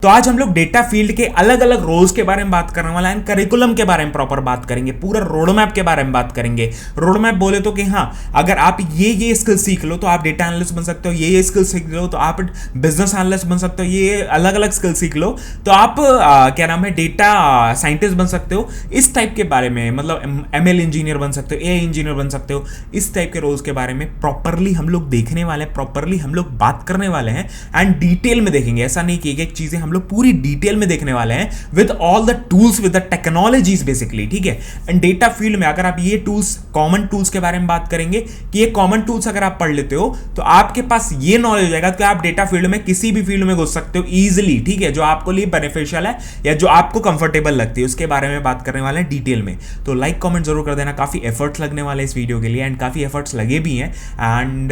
तो आज हम लोग डेटा फील्ड के अलग अलग रोल्स के बारे में बात करने वाला है, करिकुलम के बारे में प्रॉपर बात करेंगे, पूरा रोड मैप के बारे में बात करेंगे। रोड मैप बोले तो कि हाँ, अगर आप ये स्किल सीख लो तो आप डेटा एनालिस्ट बन सकते हो, ये स्किल सीख लो तो आप बिजनेस एनालिस्ट बन सकते हो, ये अलग अलग स्किल सीख लो तो आप क्या नाम है, डेटा साइंटिस्ट बन सकते हो। इस टाइप के बारे में, मतलब ML इंजीनियर बन सकते हो, AI इंजीनियर बन सकते हो। इस टाइप के रोल्स के बारे में प्रॉपरली हम लोग देखने वाले हैं, प्रॉपरली हम लोग बात करने वाले हैं एंड डिटेल में देखेंगे। ऐसा नहीं कि एक चीजें हम लोग पूरी डिटेल में देखने वाले हैं with all the tools, with the technologies basically, ठीक है। एंड डेटा फील्ड में अगर आप ये टूल्स, कॉमन टूल्स के बारे में बात करेंगे कि ये कॉमन टूल्स अगर आप पढ़ लेते हो तो आपके पास ये नॉलेज हो जाएगा कि आप डेटा फील्ड में किसी भी फील्ड में घुस सकते हो इजीली, ठीक है, जो आपको लिए बेनिफिशियल है या जो आपको कंफर्टेबल लगती है, उसके बारे में बात करने वाले हैं डिटेल में। तो लाइक कमेंट जरूर कर देना, काफी एफर्ट्स लगने वाले इस वीडियो के लिए एंड काफी एफर्ट्स लगे भी हैं एंड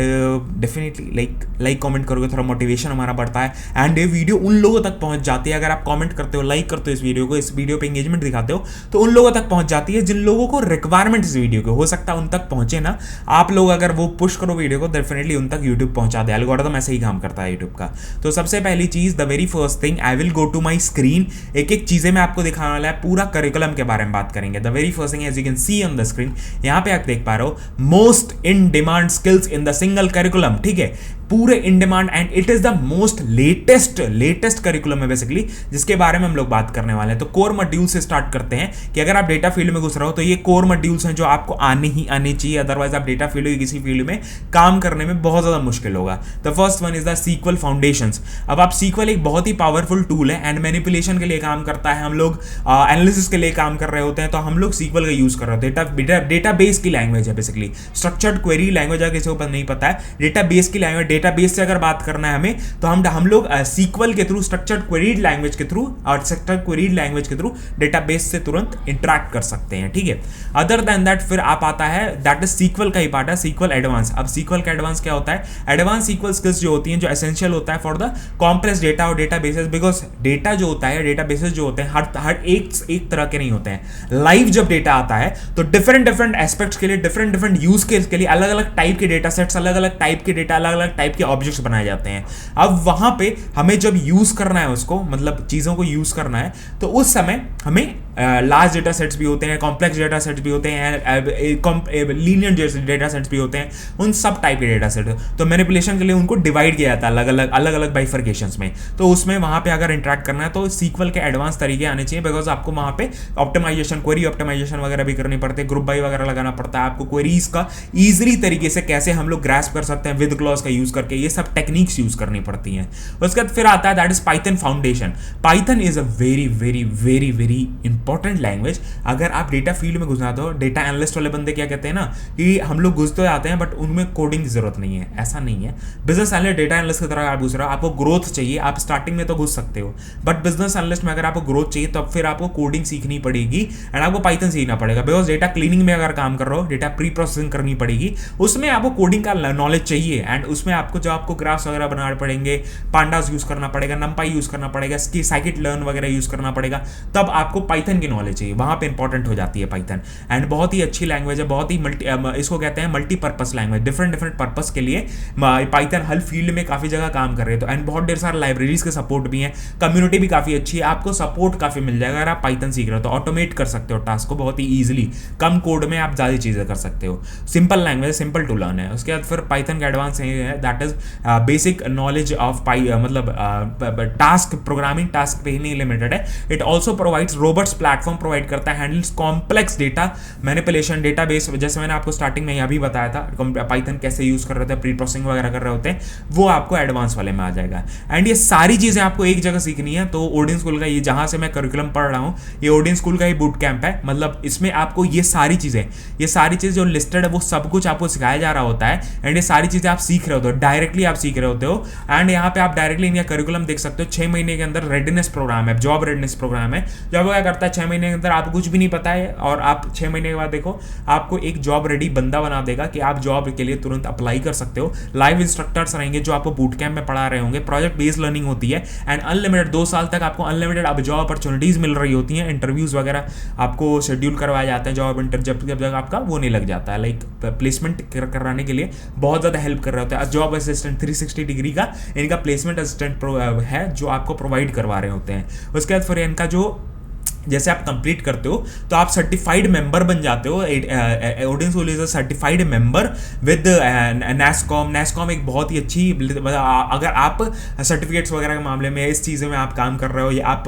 डेफिनेटली लाइक कमेंट करोगे थोड़ा मोटिवेशन हमारा बढ़ता है एंड ये वीडियो उन लोगों तक पहुंच जाती है। अगर आप कमेंट करते हो, लाइक करते हो इस वीडियो को, इस वीडियो पे एंगेजमेंट दिखाते हो तो उन लोगों तक पहुंच जाती है जिन लोगों को रिक्वायरमेंट इस वीडियो के हो सकता है उन तक पहुंचे ना। आप लोग अगर वो पुश करो वीडियो को, डेफिनेटली उन तक यूट्यूब पहुंचा दे। एल्गोरिथम ऐसे ही काम करता है यूट्यूब का। तो सबसे पहली चीज, the very first thing, I will go to my screen. एक एक चीजें मैं आपको दिखाने वाला है, पूरा करिकुलम के बारे में बात करेंगे। The very first thing, as you can see on the screen, यहां पे आप देख पा रहे हो most in demand skills in the single curriculum, ठीक है, पूरे in demand and it is the most latest curriculum है बेसिकली, जिसके बारे में हम लोग बात करने वाले हैं। तो कोर मॉड्यूल से स्टार्ट करते हैं कि अगर आप डेटा फील्ड में घुस रहे हो तो ये कोर मॉड्यूल्स हैं जो आपको आने ही आने चाहिए, अदरवाइज आप डेटा फील्ड की किसी फील्ड में काम करने में बहुत ज्यादा मुश्किल होगा। The first one is the SQL foundations. अब आप सीक्वल एक बहुत ही पावरफुल टूल है एंड मैनिपुलेशन के लिए काम करता है। हम लोग एनालिसिस के लिए काम कर रहे होते हैं तो हम लोग सीक्वल का यूज कर रहे होते हैं। डेटाबेस की लैंग्वेज है बेसिकली, स्ट्रक्चर्ड क्वेरी लैंग्वेज है, किसी को नहीं पता है, डेटाबेस की लैंग्वेज। डेटाबेस से अगर बात करना है हमें तो हम लोग सीक्वल के थ्रू, स्ट्रक्चर्ड क्वेरीड लैंग्वेज के थ्रू और स्ट्रक्चर्ड क्वेरीड लैंग्वेज के थ्रू डेटाबेस से तुरंत इंटरेक्ट कर सकते हैं, ठीक है। अदर देन दैट फिर आप आता है, दैट इज सीक्वल का ही पार्ट है, सीक्वल एडवांस। अब सीक्वल का एडवांस क्या होता है? एडवांस सीक्वल स्किल्स जो होती हैं, जो एसेंशियल होता है फॉर द कॉम्प्लेक्स डेटा और डेटाबेसेस, बिकॉज डेटा जो होता है, डेटाबेसेस जो होते हैं हर एक तरह के नहीं होते हैं। लाइव जब डेटा आता है तो डिफरेंट एस्पेक्ट्स के लिए, डिफरेंट यूज केस के लिए अलग अलग टाइप के डेटा सेट्स, अलग अलग टाइप के डेटा, अलग अलग टाइप के ऑब्जेक्ट्स बनाए जाते हैं। अब वहां पे हमें जब यूज करना है उसको, मतलब चीजों को यूज करना है, तो उस समय हमें लार्ज डेटा सेट्स भी होते हैं, कॉम्प्लेक्स डेटा सेट्स भी होते हैं, लीनियर डेटा सेट्स भी होते हैं, उन सब टाइप के डेटा सेट। तो मैनिपुलेशन के लिए उनको डिवाइड किया जाता है अलग अलग बाइफर्केशंस में। तो उसमें वहां पे अगर इंटरेक्ट करना है तो सीक्वल के एडवांस तरीके आने चाहिए, बिकॉज आपको वहां पे ऑप्टिमाइजेशन, क्वेरी ऑप्टिमाइजेशन वगैरह भी करनी पड़ती है, ग्रुप बाई वगैरह लगाना पड़ता है आपको, क्वेरीज का ईजिली तरीके से कैसे हम लोग ग्रास्प कर सकते हैं विद क्लॉज का यूज करके, ये सब टेक्निक्स यूज करनी पड़ती हैं। उसके बाद फिर आता है that is Python foundation. Python is a very important language. अगर आप डेटा फील्ड में घुसना, तो डेटा एनालिस्ट वाले बंदे क्या कहते हैं ना कि हम लोग घुस तो जाते हैं बट उनमें कोडिंग की जरूरत नहीं है, ऐसा नहीं है। बिजनेस एनालिस्ट, डेटा एनालिस्ट की तरह आप घुस रहे हो, आपको ग्रोथ चाहिए, आप स्टार्टिंग में तो घुस सकते हो, बट बिजनेस एनालिस्ट में अगर आपको ग्रोथ चाहिए तो फिर आपको कोडिंग सीखनी पड़ेगी एंड आपको पाइथन सीखना पड़ेगा, बिकॉज डेटा क्लीनिंग में अगर काम कर रहे हो, डेटा प्री प्रोसेसिंग करनी पड़ेगी, उसमें आपको कोडिंग का नॉलेज चाहिए एंड उसमें आपको जो आपको ग्राफ्स वगैरह बनाने पड़ेंगे, पांडास यूज करना पड़ेगा, नंपाई यूज करना पड़ेगा, साइकिट लर्न वगैरह यूज करना पड़ेगा, तब आपको पाइथन की नॉलेज चाहिए, वहां पे इंपॉर्टेंट हो जाती है पाइथन। एंड बहुत ही अच्छी लैंग्वेज है, बहुत ही इसको कहते हैं मल्टीपर्पस लैंग्वेज, डिफरेंट पर्पस के लिए पाइथन हर फील्ड में काफी जगह काम कर रहे हैं। तो एंड बहुत ढेर सारे लाइब्रेरीज के सपोर्ट भी है, कम्युनिटी भी काफी अच्छी है, आपको सपोर्ट काफी मिल जाएगा अगर आप पाइथन सीख रहे हो, तो ऑटोमेट कर सकते हो टास्क को बहुत ही ईजिली, कम कोड में आप ज्यादा चीजें कर सकते हो। Simple language, simple to learn है। उसके बाद फिर पाइथन का एडवांस है, that is basic knowledge of मतलब टास्क प्रोग्रामिंग, टास्क पे ही नहीं लिमिटेड है। It also provides robots platform provide करता है, handles complex data manipulation, database, जैसे मैंने आपको स्टार्टिंग में अभी बताया था पाइथन कैसे यूज कर रहे थे, प्री प्रोसेसिंग वगैरह कर रहे होते हैं, वो आपको एडवांस वाले में आ जाएगा। एंड ये सारी चीजें आपको एक जगह सीखनी है। तो ओडियन स्कूल का, ये जहां से मैं करिकुलम पढ़ रहा हूँ, ये ओडियन स्कूल का ही बूट कैंप है, मतलब इसमें आपको ये सारी चीजें जो लिस्टेड है वो सब कुछ आपको सिखाया जा रहा होता है एंड ये सारी चीजें आप सीख रहे होते हो, डायरेक्टली आप सीख रहे होते हो। एंड यहाँ पे आप डायरेक्टली इनका करिकुलम देख सकते हो। 6 महीने के अंदर रेडनेस प्रोग्राम है, जॉब रेडनेस प्रोग्राम है, जो क्या करता है 6 महीने के अंदर आपको कुछ भी नहीं पता है और आप 6 महीने के बाद देखो आपको एक जॉब रेडी बंदा बना देगा कि आप जॉब के लिए तुरंत अप्लाई कर सकते हो। लाइव इंस्ट्रक्टर्स रहेंगे जो आपको बूट कैंप में पढ़ा रहे होंगे, प्रोजेक्ट बेस्ड लर्निंग होती है एंड अनलिमिटेड 2 साल तक आपको अनलिमिटेड अब जॉब अपॉर्चुनिटीज मिल रही होती हैं। इंटरव्यूज वगैरह आपको शेड्यूल करवाए जाते हैं जॉब जब तक आपका वो नहीं लग जाता है, लाइक प्लेसमेंट कराने के लिए बहुत ज़्यादा हेल्प कर रहे होते हैं। जॉब असिस्टेंट 360 डिग्री का इनका प्लेसमेंट असिस्टेंट है जो आपको प्रोवाइड करवा रहे होते हैं। उसके बाद फिर इनका जो जैसे आप कंप्लीट करते हो तो आप सर्टिफाइड मेंबर बन जाते हो। Odin school is a certified member with NASSCOM। NASSCOM एक बहुत ही अच्छी, अगर आप सर्टिफिकेट्स वगैरह के मामले में इस चीज़ों में आप काम कर रहे हो या आप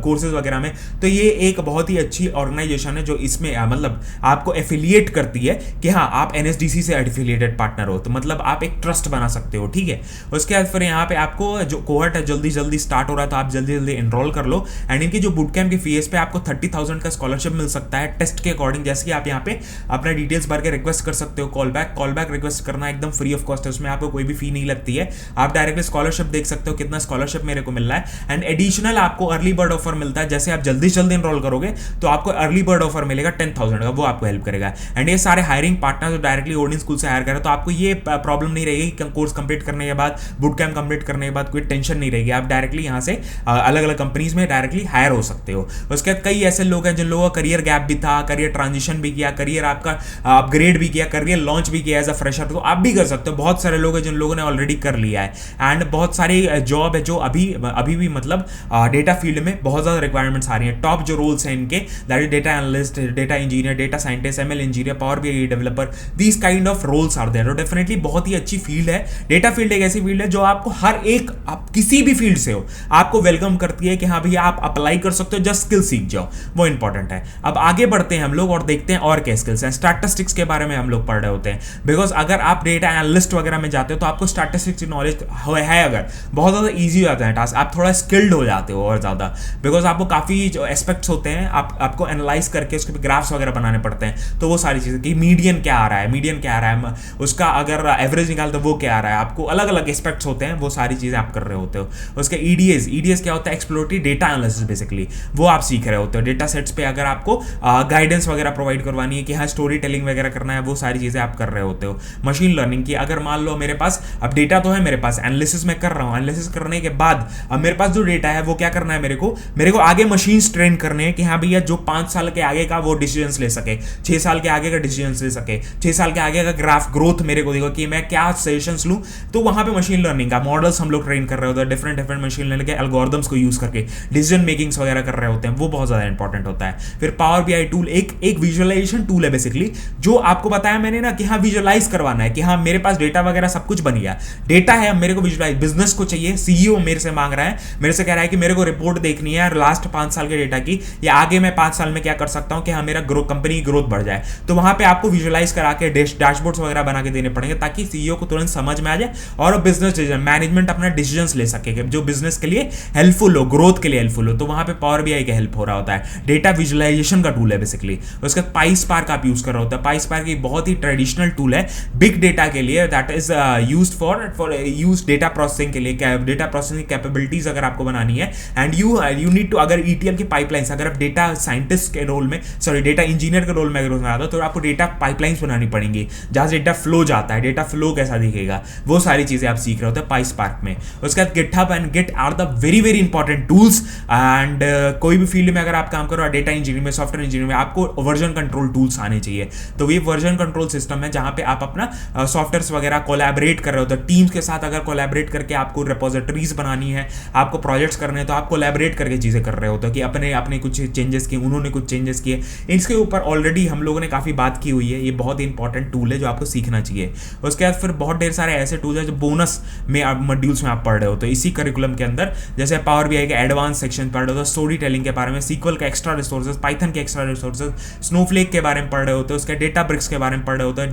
कोर्सेज वगैरह में, तो ये एक बहुत ही अच्छी ऑर्गेनाइजेशन है जो इसमें मतलब आपको एफिलिएट करती है कि हाँ आप NSDC से एफिलिएटेड पार्टनर हो, तो मतलब आप एक ट्रस्ट बना सकते हो, ठीक है। उसके बाद फिर यहाँ पे आपको जो कोहर्ट है जल्दी स्टार्ट हो रहा है तो आप जल्दी एनरोल कर लो एंड इनकी जो बूट कैंप की फीस पे आपको 30,000 का स्कॉलरशिप मिल सकता है टेस्ट के अकॉर्डिंग। जैसे कि आप यहाँ पे अपना डिटेल्स भर के रिक्वेस्ट कर सकते हो। कॉल बैक रिक्वेस्ट करना एकदम फ्री ऑफ कॉस्ट है, उसमें आपको कोई भी फी नहीं लगती है। आप डायरेक्टली स्कॉलरशिप देख सकते हो कितना स्कॉलरशिप मेरे को मिल रहा है एंड एडिशनल आपको अर्ली बर्ड ऑफर मिलता है। जैसे आप जल्दी एनरोल करोगे तो आपको अर्ली बर्ड ऑफर मिलेगा 10,000 का, वो आपको हेल्प करेगा। एंड ये सारे हायरिंग पार्टनर जो डायरेक्टली ओडिन स्कूल से हायर करें तो आपको ये प्रॉब्लम नहीं रहेगी कि कोर्स कंप्लीट करने के बाद, बूट कैंप कंप्लीट करने के बाद कोई टेंशन नहीं रहेगी। आप डायरेक्टली यहाँ से अलग अलग कंपनीज में डायरेक्टली हायर हो सकते हो। उसके बाद कई ऐसे लोग हैं जिन लोगों का करियर गैप भी था, करियर ट्रांजिशन भी किया, करियर आपका अपग्रेड भी किया, करियर लॉन्च भी किया एज अ फ्रेशर, तो आप भी कर सकते हो। बहुत सारे लोग हैं जिन लोगों ने ऑलरेडी कर लिया है एंड बहुत सारी जॉब है जो अभी भी मतलब डेटा फील्ड में बहुत ज़्यादा रिक्वायरमेंट्स आ रही हैं। टॉप जो रोल्स हैं इनके, that is data analyst, data engineer, data scientist, ML engineer, power BI developer, these kind of roles are there. तो डेफिनेटली बहुत ही अच्छी फील्ड है। डेटा फील्ड एक ऐसी फील्ड है जो आपको हर एक, आप किसी भी फील्ड से हो, आपको वेलकम करती है कि हाँ भैया आप अप्लाई कर सकते हो, जस्ट स्किल सीख जाओ, वो इंपॉर्टेंट है। अब आगे बढ़ते हैं हम लोग और देखते हैं और क्या स्किल्स हैं। स्टैटिस्टिक्स के बारे में हम लोग पढ़ रहे होते हैं, बिकॉज अगर आप डेटा एनालिस्ट वगैरह में जाते हो तो आपको स्टैटिस्टिक्स की नॉलेज है, अगर बहुत ज़्यादा ईजी हो जाता है टास्क, आप थोड़ा स्किल्ड हो जाते हो और ज़्यादा, बिकॉज आपको काफ़ी जो एस्पेक्ट्स होते हैं आपको एनालाइज करके उसके ग्राफ्स वगैरह बनाने पड़ते हैं। तो वो सारी चीज़ें कि मीडियन क्या आ रहा है, उसका अगर एवरेज निकालते वो क्या आ रहा है, आपको अलग अलग एस्पेक्ट्स होते हैं, वो सारी चीज़ें आप कर रहे होते हो। उसके EDS क्या होता है, एक्सप्लोरेटरी डेटा एनालिसिस बेसिकली, वो आप सीख रहे होते हो। डेटा सेट्स पे अगर आपको गाइडेंस वगैरह प्रोवाइड करवानी है कि हाँ स्टोरी टेलिंग वगैरह करना है, वो सारी चीज़ें आप कर रहे होते हो। मशीन लर्निंग की, अगर मान लो मेरे पास अब डेटा तो है मेरे पास, एनालिसिस मैं कर रहा हूँ, एनालिसिस करने के बाद अब मेरे पास जो डेटा है वो क्या करना है, मेरे को आगे मशीन ट्रेन करने हैं कि हाँ भैया जो 5 साल के आगे का वो डिसीजंस ले सके, 6 साल के आगे का डिसीजंस ले सके, 6 साल के आगे का ग्रोथ मेरे को देखो कि मैं क्या सजेशंस लूँ। तो वहाँ पे मशीन लर्निंग का मॉडल्स हम लोग ट्रेन कर रहे होते हैं, डिफरेंट मशीन लर्निंग के एल्गोरिथम्स को यूज करके डिसीजन मेकिंग्स वगैरह कर रहे होते हैं, वो बहुत ज़्यादा इंपॉर्टेंट होता है। फिर पावर BI टूल एक विजुअलाइजेशन टूल है बेसिकली, जो आपको बताया मैंने ना कि हाँ विजुअलाइज करवाना है कि हाँ मेरे पास डेटा वगैरह सब कुछ बन गया, डेटा है, मेरे को विजुअलाइज, बिजनेस को चाहिए, CEO मेरे से मांग रहा है, मेरे से कह रहा है कि मेरे को रिपोर्ट देखनी है लास्ट 5 साल के डेटा की, या आगे मैं 5 साल में क्या कर सकता हूँ कि हाँ मेरा कंपनी की ग्रोथ बढ़ जाए। तो वहाँ पे आपको विजुअलाइज करा के डैशबोर्ड्स वगैरह बना के देने पड़ेंगे ताकि CEO को तुरंत समझ में आ जाए और बिजनेस डिसीजन मैनेजमेंट अपना डिसीजंस ले सके जो बिजनेस के लिए हेल्पफुल हो, ग्रोथ के लिए हेल्पफुल हो। तो वहाँ पे पावर BI का हेल्प हो रहा होता है, डेटा विजुअलाइजेशन का टूल है बेसिकली। उसके बाद PySpark आप यूज कर रहे होते हैं। PySpark एक बहुत ही ट्रेडिशनल टूल है बिग डेटा के लिए, that is used for use data processing के लिए, डेटा प्रोसेसिंग कैपेबिलिटीज अगर आपको बनानी है एंड यू नीड टू, अगर ETL की पाइपलाइंस, अगर आप डेटा साइंटिस्ट के रोल में, सॉरी डेटा इंजीनियर के रोल में अगर आता हो तो आपको डेटा पाइपलाइंस बनानी पड़ेंगी जहां से डेटा फ्लो जाता है, डेटा फ्लो कैसा दिखेगा, वो सारी चीजें आप सीख रहे होते हैं PySpark में। उसके बाद GitHub and Git are the very important tools and कोई भी फील्ड में अगर आप काम करो, डेटा इंजीनियरिंग में, सॉफ्टवेयर इंजीनियरिंग में, आपको वर्जन कंट्रोल टूल्स आने चाहिए। तो ये वर्जन कंट्रोल सिस्टम है जहां पे आप अपना सॉफ्टवेयर वगैरह कोलैबोरेट कर रहे हो, तो टीम्स के साथ अगर कोलैबोरेट करके आपको रिपोजिटरीज बनानी है, आपको प्रोजेक्ट्स करने हैं, तो आप कोलैबोरेट करके चीजें कर रहे हो, तो कि अपने कुछ चेंजेस किए, उन्होंने कुछ चेंजेस किए, इसके ऊपर ऑलरेडी हम लोगों ने काफी बात की हुई है। ये बहुत ही इंपॉर्टेंट टूल है जो आपको सीखना चाहिए। उसके बाद फिर बहुत ढेर सारे ऐसे टूल्स है जो बोनस में मॉड्यूल्स में आप पढ़ रहे हो, तो इसी करिकुलम के अंदर जैसे पावर BI के एडवांस सेक्शन पढ़ रहे हो, स्टोरी टेलिंग के बारे में, SQL का एक्स्ट्रा रिसोर्सेज, पाइथन के एक्स्ट्रा रिसोर्सेज, स्नोफ्लेक के बारे में पढ़ रहे होते हैं, उसके डेटा ब्रिक्स के बारे में पढ़ रहे होते हैं,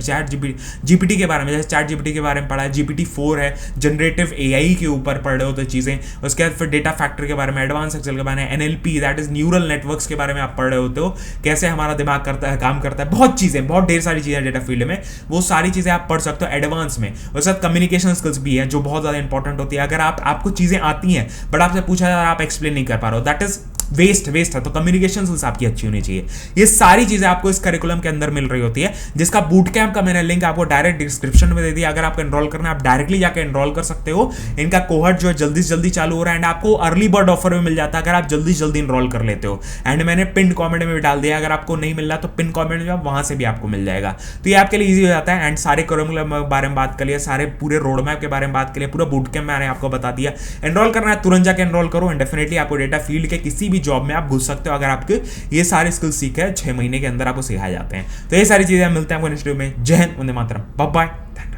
GPT के बारे में, जैसे ChatGPT के बारे में पढ़ा है, GPT-4 है, जनरेटिव AI के ऊपर पढ़ रहे होते हैं चीज़ें। उसके बाद फिर डेटा फैक्टर के बारे में, एडवांस एक्सेल के बारे में, NLP that is neural networks के बारे में आप पढ़ रहे होते हो, कैसे हमारा दिमाग करता है, काम करता है, बहुत चीज़ें, बहुत ढेर सारी चीज़ें डेटा फील्ड में, वो सारी चीज़ें आप पढ़ सकते हो एडवांस में। उसके साथ कम्युनिकेशन स्किल्स भी है जो बहुत ज़्यादा इंपॉर्टेंट होती है। अगर आपको चीज़ें आती हैं बट आपसे पूछा जाए आप एक्सप्लेन नहीं कर पा रहे हो, दैट इज वेस्ट है, तो कम्युनिकेशन स्किल्स आपकी अच्छी होनी चाहिए। ये सारी चीजें आपको इस करिकुलम के अंदर मिल रही होती है, जिसका बूट कैंप का मैंने लिंक आपको डायरेक्ट डिस्क्रिप्शन में दे दिया। अगर आपको एनरोल करना है आप डायरेक्टली जाकर एनरोल कर सकते हो। इनका कोहर्ट जो है जल्दी से जल्दी चालू हो रहा है एंड आपको अर्ली बर्ड ऑफर में मिल जाता है अगर आप जल्दी से जल्दी एनरोल कर लेते हो। एंड मैंने पिन कमेंट में भी डाल दिया, अगर आपको नहीं मिल रहा तो पिन कमेंट में वहां से भी आपको मिल जाएगा। तो ये आपके लिए ईजी हो जाता है। एंड सारे करिकुलम के बारे में बात कर लिया, सारे पूरे रोड मैप के बारे में बात कर लिया, पूरा बूट कैंप मैंने आपको बता दिया। एनरोल करना है तुरंत जाकर एनरोल करो एंड डेफिनेटली आपको डेटा फील्ड के किसी भी जॉब में आप घुस सकते हो अगर आपके ये सारे स्किल्स सीखे हैं। 6 महीने के अंदर आपको सिखाए जाते हैं। तो ये सारी चीजें मिलते हैं आपको नेक्स्ट वीडियो में। जय हिंद, वंदे मातरम, बाय बाय।